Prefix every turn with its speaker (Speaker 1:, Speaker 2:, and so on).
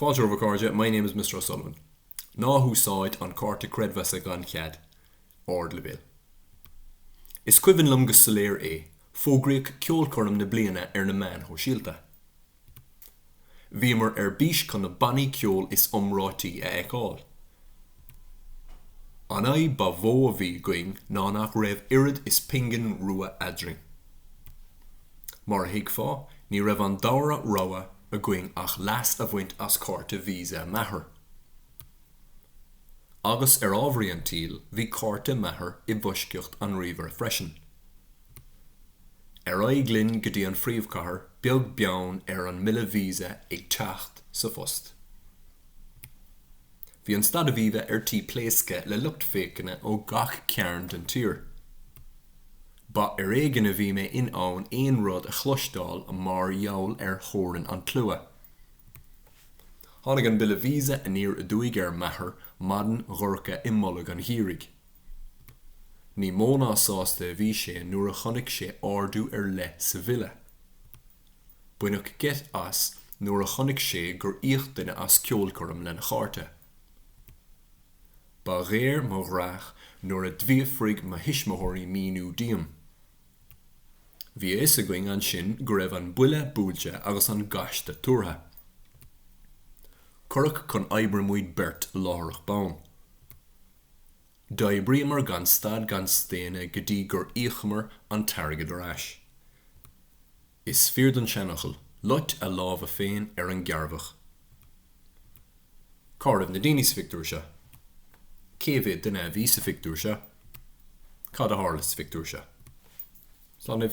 Speaker 1: Fáilte Carja, my name is Mr. O'Sullivan. Ná húsáid an Cárta Creidmheasa Gan Chead, ord le bil. Is cuimhin lum go soléir fógraíodh ceolchoirm na bliana na meán ó síolta. Bhí mar bís chun na bannaí ceol is umrátaí a fheiceáil. An aghaidh ba bhó a bhí going ná nach raibh irid is pingin rua adring. Mar hiag fá, ní raibh an dara rowa a going ach las a bhaint as Cárta Creidmheasa Maithair. Agus ábhraí an tíl, bhí Cárta Maithair I bhuisceocht an riomhar freisin. Aghaidh glynn go dtí an phríomhchathair beag beann an mille víosa ag teacht sa phost. Bhí an stad a bhíomh tí pléasca le lucht féachana ó gach cearn den tír. Ba éigean a bhí mé in ann aon rud a chluisteáil a mar gheall chóireann an clua. Tháinig an bille víosa a níor a dúig Maithair madan ghorcha I mullag an hírig. Ní móna sásta a bhí sé nuair a chonig sé ardú le sa bhile. Buineadh get as nuair a chonig sé gur íochtaine as ceolchoirm le na Chárta. Ba réir mo ghraach nuair a dvíomhfraigh ma hismeóirí míniú diam. Bhí is a going an sin go raibh an buile búilte agus an gaiste túrtha. Cuireadh chun oibreamuid beirt láthreach bán. D'oibríonn mar gan stad gan stéine go dtí gur íochmar an targad arás. Is fear don seanachal, luit a lámh a féin an gearbhach. Caribh na daoine sa fictúr se. Céimhid den bhí sa fictúr se. Cad a hálas fictúr se. Slán